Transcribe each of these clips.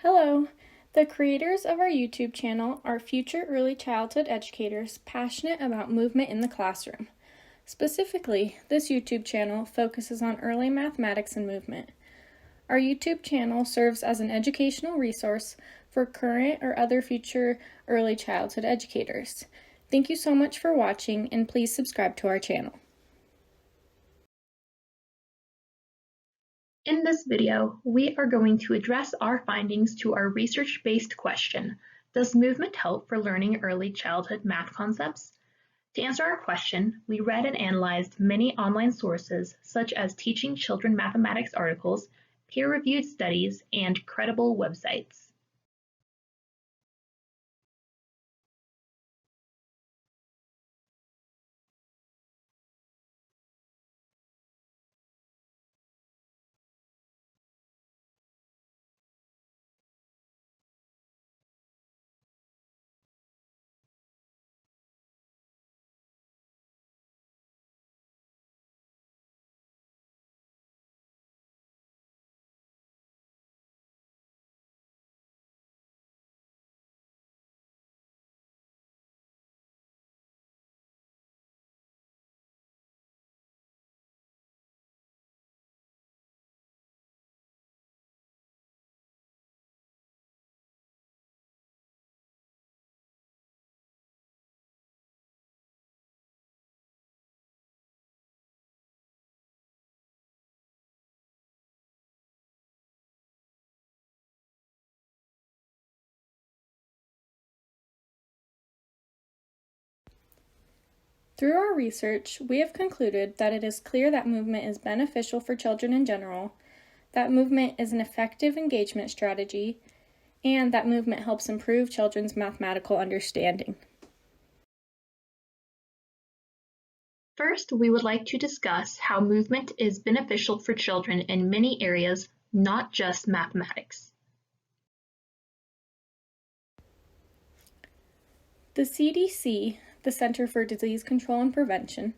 Hello! The creators of our YouTube channel are future early childhood educators passionate about movement in the classroom. Specifically, this YouTube channel focuses on early mathematics and movement. Our YouTube channel serves as an educational resource for current or other future early childhood educators. Thank you so much for watching, and please subscribe to our channel. In this video, we are going to address our findings to our research-based question, does movement help for learning early childhood math concepts? To answer our question, we read and analyzed many online sources such as Teaching Children Mathematics articles, peer-reviewed studies, and credible websites. Through our research, we have concluded that it is clear that movement is beneficial for children in general, that movement is an effective engagement strategy, and that movement helps improve children's mathematical understanding. First, we would like to discuss how movement is beneficial for children in many areas, not just mathematics. The CDC, the Center for Disease Control and Prevention,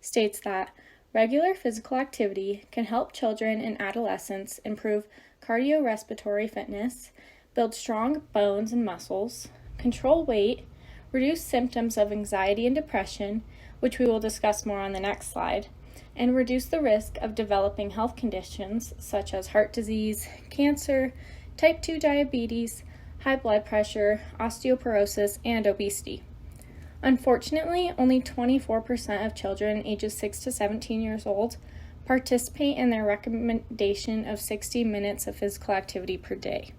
states that regular physical activity can help children and adolescents improve cardiorespiratory fitness, build strong bones and muscles, control weight, reduce symptoms of anxiety and depression, which we will discuss more on the next slide, and reduce the risk of developing health conditions such as heart disease, cancer, type 2 diabetes, high blood pressure, osteoporosis, and obesity. Unfortunately, only 24% of children ages 6 to 17 years old participate in their recommendation of 60 minutes of physical activity per day.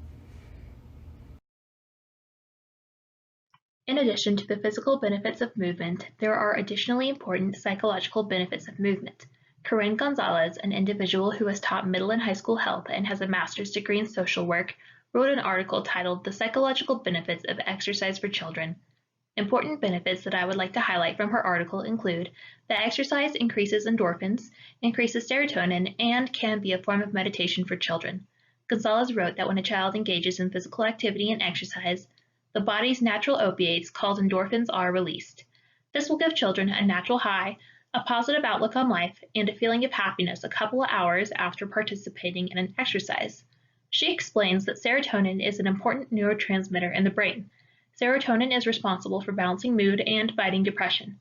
In addition to the physical benefits of movement, there are additionally important psychological benefits of movement. Corinne Gonzalez, an individual who has taught middle and high school health and has a master's degree in social work, wrote an article titled The Psychological Benefits of Exercise for Children. Important benefits that I would like to highlight from her article include that exercise increases endorphins, increases serotonin, and can be a form of meditation for children. Gonzalez wrote that when a child engages in physical activity and exercise, the body's natural opiates called endorphins are released. This will give children a natural high, a positive outlook on life, and a feeling of happiness a couple of hours after participating in an exercise. She explains that serotonin is an important neurotransmitter in the brain. Serotonin is responsible for balancing mood and fighting depression.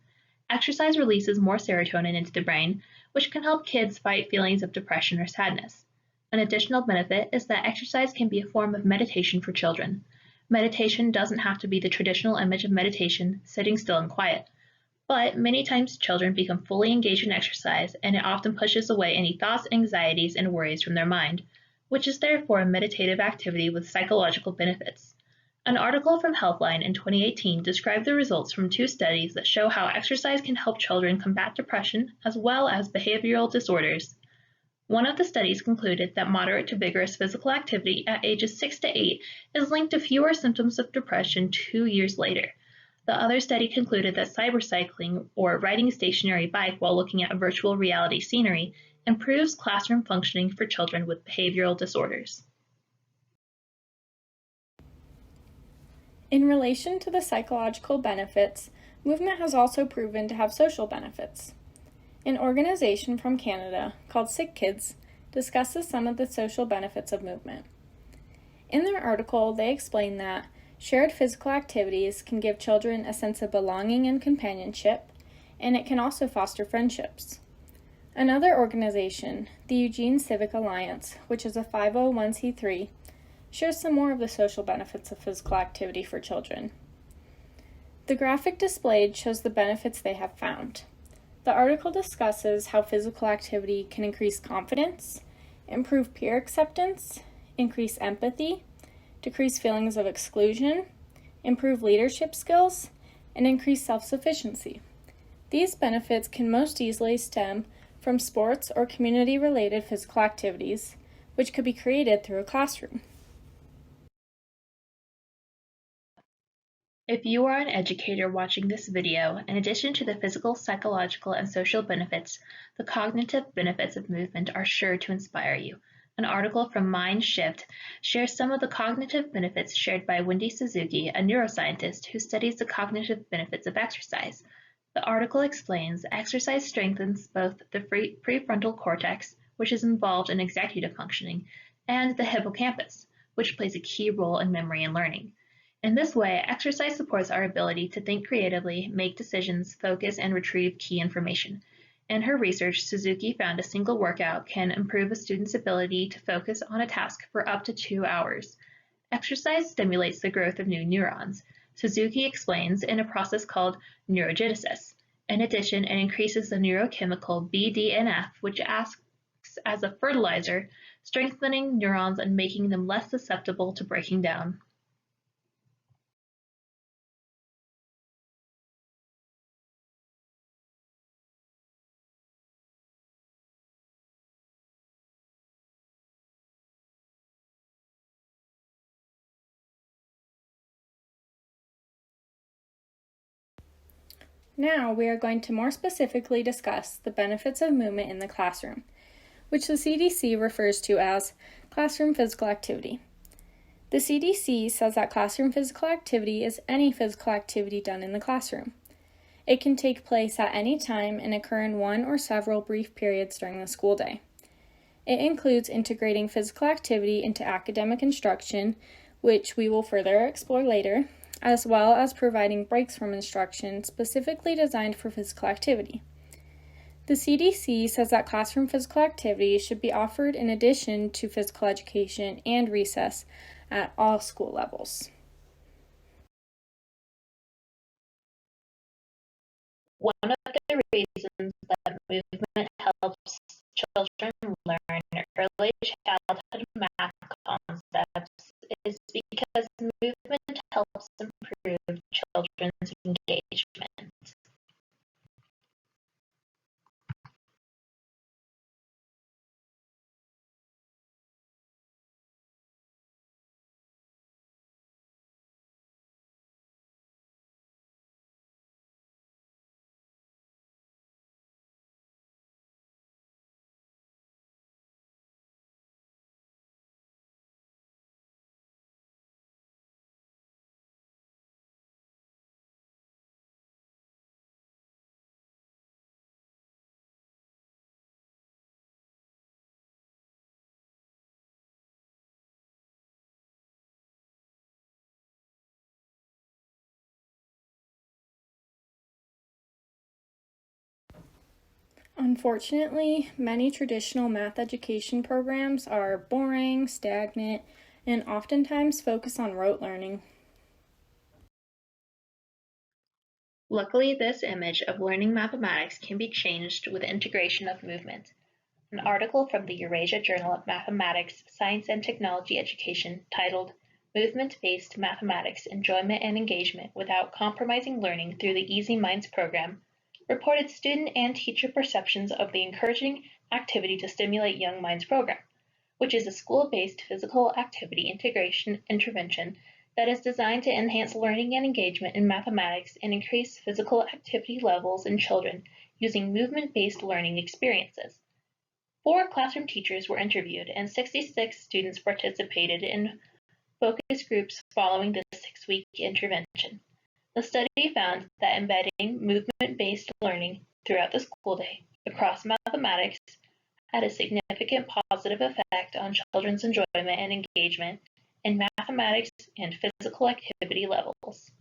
Exercise releases more serotonin into the brain, which can help kids fight feelings of depression or sadness. An additional benefit is that exercise can be a form of meditation for children. Meditation doesn't have to be the traditional image of meditation, sitting still and quiet. But many times children become fully engaged in exercise, and it often pushes away any thoughts, anxieties, and worries from their mind, which is therefore a meditative activity with psychological benefits. An article from Healthline in 2018 described the results from 2 studies that show how exercise can help children combat depression as well as behavioral disorders. One of the studies concluded that moderate to vigorous physical activity at ages 6 to 8 is linked to fewer symptoms of depression 2 years later. The other study concluded that cybercycling, or riding a stationary bike while looking at virtual reality scenery, improves classroom functioning for children with behavioral disorders. In relation to the psychological benefits, movement has also proven to have social benefits. An organization from Canada called Sick Kids discusses some of the social benefits of movement. In their article, they explain that shared physical activities can give children a sense of belonging and companionship, and it can also foster friendships. Another organization, the Eugene Civic Alliance, which is a 501c3, shares some more of the social benefits of physical activity for children. The graphic displayed shows the benefits they have found. The article discusses how physical activity can increase confidence, improve peer acceptance, increase empathy, decrease feelings of exclusion, improve leadership skills, and increase self-sufficiency. These benefits can most easily stem from sports or community-related physical activities, which could be created through a classroom. If you are an educator watching this video, in addition to the physical, psychological, and social benefits, the cognitive benefits of movement are sure to inspire you. An article from Mind Shift shares some of the cognitive benefits shared by Wendy Suzuki, a neuroscientist who studies the cognitive benefits of exercise. The article explains exercise strengthens both the prefrontal cortex, which is involved in executive functioning, and the hippocampus, which plays a key role in memory and learning. In this way, exercise supports our ability to think creatively, make decisions, focus, and retrieve key information. In her research, Suzuki found a single workout can improve a student's ability to focus on a task for up to 2 hours. Exercise stimulates the growth of new neurons, Suzuki explains, in a process called neurogenesis. In addition, it increases the neurochemical BDNF, which acts as a fertilizer, strengthening neurons and making them less susceptible to breaking down. Now we are going to more specifically discuss the benefits of movement in the classroom, which the CDC refers to as classroom physical activity. The CDC says that classroom physical activity is any physical activity done in the classroom. It can take place at any time and occur in one or several brief periods during the school day. It includes integrating physical activity into academic instruction, which we will further explore later, as well as providing breaks from instruction specifically designed for physical activity. The CDC says that classroom physical activity should be offered in addition to physical education and recess at all school levels. One of the reasons that movement helps children learn early childhood math concepts is because movement helps improve children's engagement. Unfortunately, many traditional math education programs are boring, stagnant, and oftentimes focus on rote learning. Luckily, this image of learning mathematics can be changed with integration of movement. An article from the Eurasia Journal of Mathematics, Science and Technology Education titled Movement-Based Mathematics Enjoyment and Engagement Without Compromising Learning Through the Easy Minds Program reported student and teacher perceptions of the Encouraging Activity to Stimulate Young Minds program, which is a school-based physical activity integration intervention that is designed to enhance learning and engagement in mathematics and increase physical activity levels in children using movement-based learning experiences. 4 classroom teachers were interviewed and 66 students participated in focus groups following the 6-week intervention. The study found that embedding movement-based learning throughout the school day across mathematics had a significant positive effect on children's enjoyment and engagement in mathematics and physical activity levels.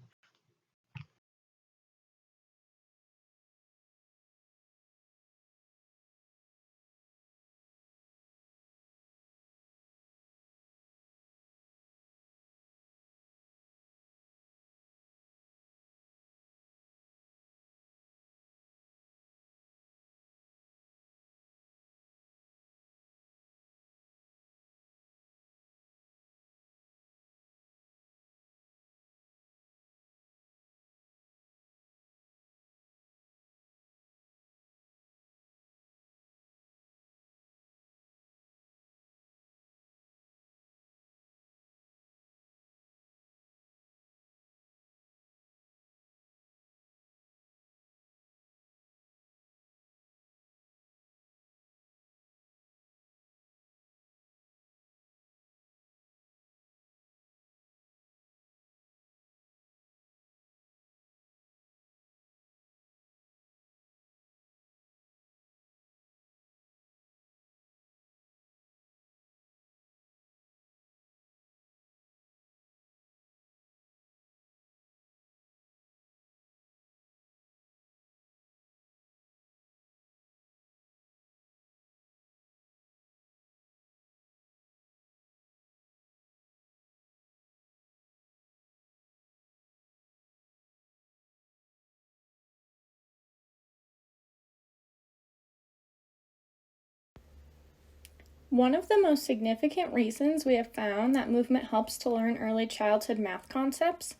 One of the most significant reasons we have found that movement helps to learn early childhood math concepts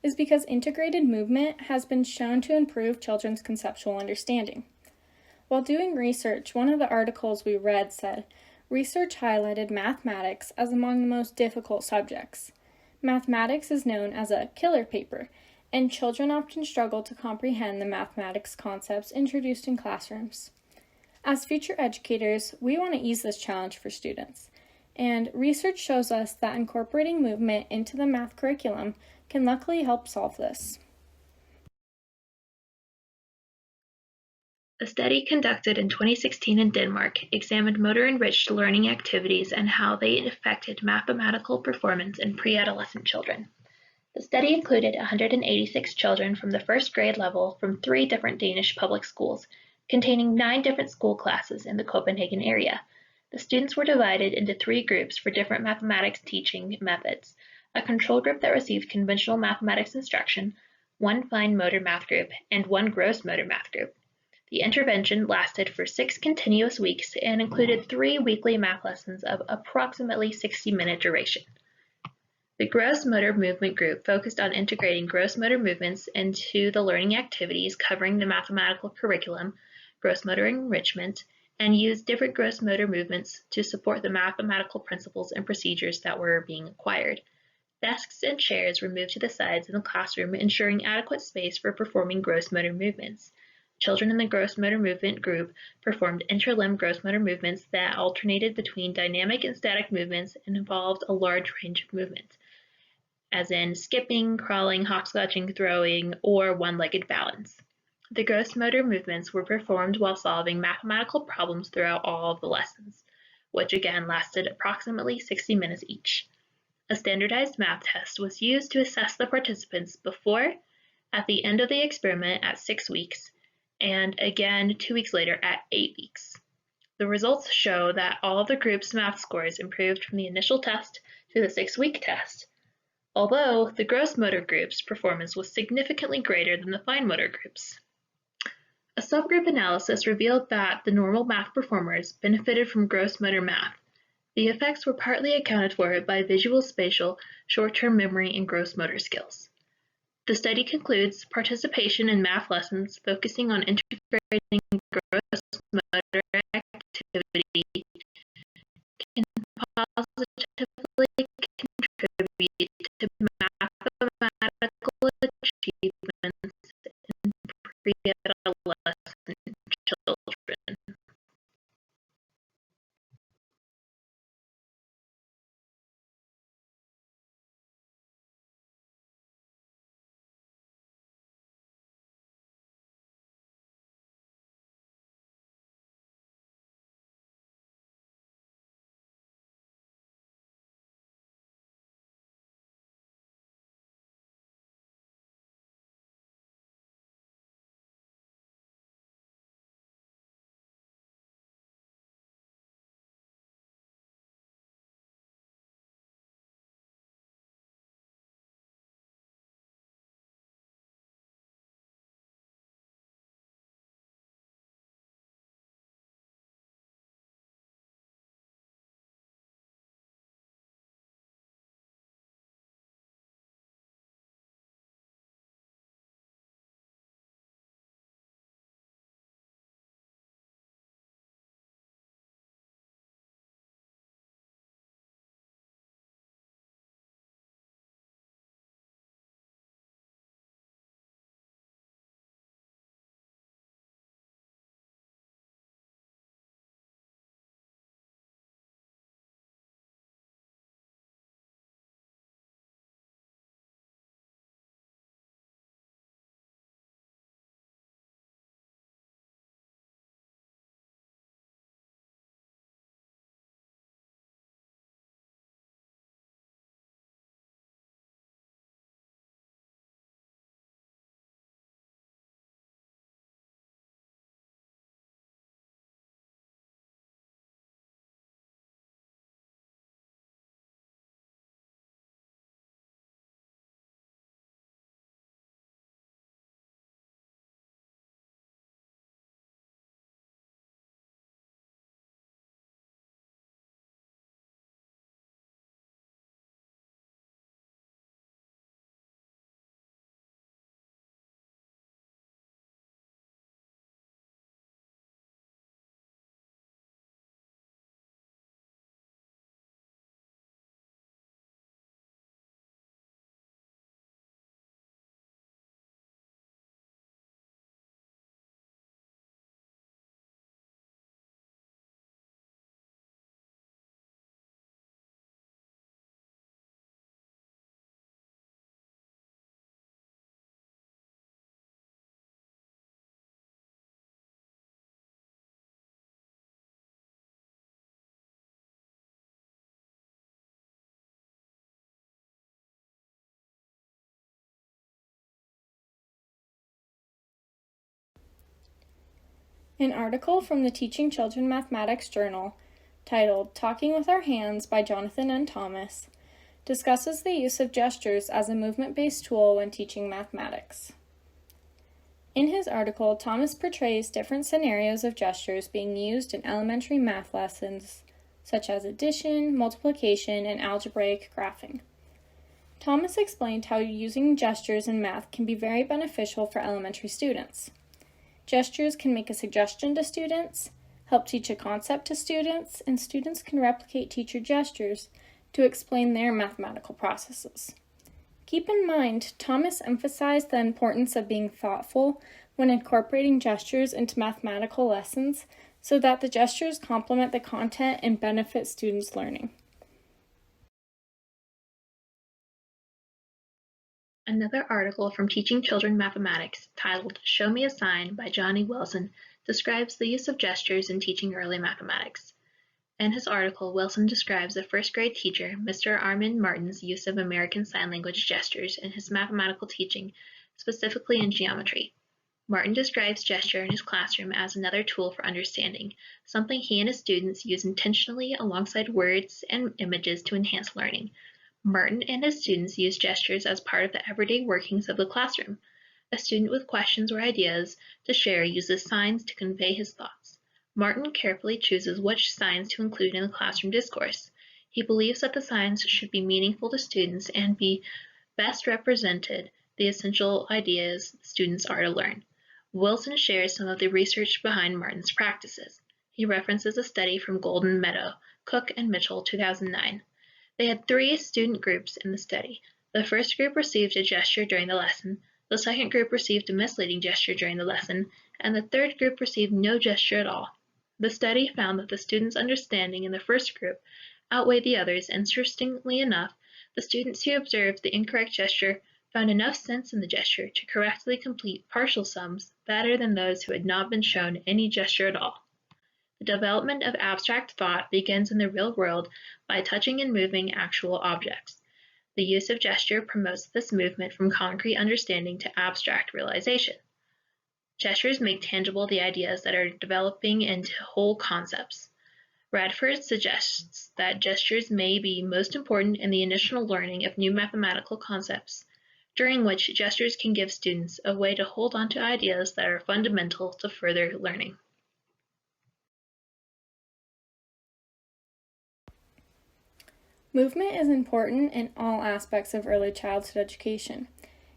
is because integrated movement has been shown to improve children's conceptual understanding. While doing research, one of the articles we read said, research highlighted mathematics as among the most difficult subjects. Mathematics is known as a killer paper, and children often struggle to comprehend the mathematics concepts introduced in classrooms. As future educators, we want to ease this challenge for students, and research shows us that incorporating movement into the math curriculum can luckily help solve this. A study conducted in 2016 in Denmark examined motor-enriched learning activities and how they affected mathematical performance in pre-adolescent children. The study included 186 children from the first grade level from 3 different Danish public schools, containing 9 different school classes in the Copenhagen area. The students were divided into 3 groups for different mathematics teaching methods: a control group that received conventional mathematics instruction, 1 fine motor math group, and 1 gross motor math group. The intervention lasted for 6 continuous weeks and included 3 weekly math lessons of approximately 60-minute duration. The gross motor movement group focused on integrating gross motor movements into the learning activities covering the mathematical curriculum, gross motor enrichment, and used different gross motor movements to support the mathematical principles and procedures that were being acquired. Desks and chairs were moved to the sides in the classroom, ensuring adequate space for performing gross motor movements. Children in the gross motor movement group performed interlimb gross motor movements that alternated between dynamic and static movements and involved a large range of movements, as in skipping, crawling, hopscotching, throwing, or one-legged balance. The gross motor movements were performed while solving mathematical problems throughout all of the lessons, which again lasted approximately 60 minutes each. A standardized math test was used to assess the participants before, at the end of the experiment at 6 weeks, and again 2 weeks later at 8 weeks. The results show that all of the group's math scores improved from the initial test to the 6-week test, although the gross motor group's performance was significantly greater than the fine motor group's. A subgroup analysis revealed that the normal math performers benefited from gross motor math. The effects were partly accounted for by visual spatial, short-term memory, and gross motor skills. The study concludes participation in math lessons focusing on integrating gross motor activity can positively contribute to mathematical achievements in pre-adolescent children. An article from the Teaching Children Mathematics Journal, titled Talking with Our Hands by Jonathan N. Thomas, discusses the use of gestures as a movement-based tool when teaching mathematics. In his article, Thomas portrays different scenarios of gestures being used in elementary math lessons, such as addition, multiplication, and algebraic graphing. Thomas explained how using gestures in math can be very beneficial for elementary students. Gestures can make a suggestion to students, help teach a concept to students, and students can replicate teacher gestures to explain their mathematical processes. Keep in mind, Thomas emphasized the importance of being thoughtful when incorporating gestures into mathematical lessons so that the gestures complement the content and benefit students' learning. Another article from Teaching Children Mathematics, titled Show Me a Sign by Johnny Wilson, describes the use of gestures in teaching early mathematics. In his article, Wilson describes a first-grade teacher, Mr. Armin Martin's use of American Sign Language gestures in his mathematical teaching, specifically in geometry. Martin describes gesture in his classroom as another tool for understanding, something he and his students use intentionally alongside words and images to enhance learning. Martin and his students use gestures as part of the everyday workings of the classroom. A student with questions or ideas to share uses signs to convey his thoughts. Martin carefully chooses which signs to include in the classroom discourse. He believes that the signs should be meaningful to students and be best represented the essential ideas students are to learn. Wilson shares some of the research behind Martin's practices. He references a study from Golden Meadow, Cook and Mitchell, 2009. They had 3 student groups in the study. The first group received a gesture during the lesson, the second group received a misleading gesture during the lesson, and the third group received no gesture at all. The study found that the students' understanding in the first group outweighed the others. Interestingly enough, the students who observed the incorrect gesture found enough sense in the gesture to correctly complete partial sums better than those who had not been shown any gesture at all. The development of abstract thought begins in the real world by touching and moving actual objects. The use of gesture promotes this movement from concrete understanding to abstract realization. Gestures make tangible the ideas that are developing into whole concepts. Radford suggests that gestures may be most important in the initial learning of new mathematical concepts, during which gestures can give students a way to hold on to ideas that are fundamental to further learning. Movement is important in all aspects of early childhood education,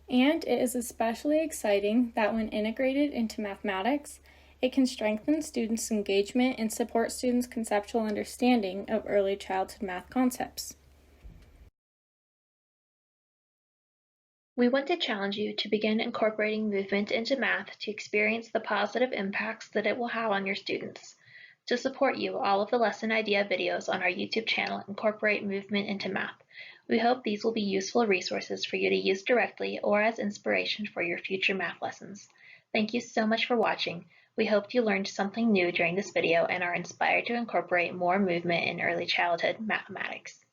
and it is especially exciting that when integrated into mathematics, it can strengthen students' engagement and support students' conceptual understanding of early childhood math concepts. We want to challenge you to begin incorporating movement into math to experience the positive impacts that it will have on your students. To support you, all of the lesson idea videos on our YouTube channel incorporate movement into math. We hope these will be useful resources for you to use directly or as inspiration for your future math lessons. Thank you so much for watching. We hope you learned something new during this video and are inspired to incorporate more movement in early childhood mathematics.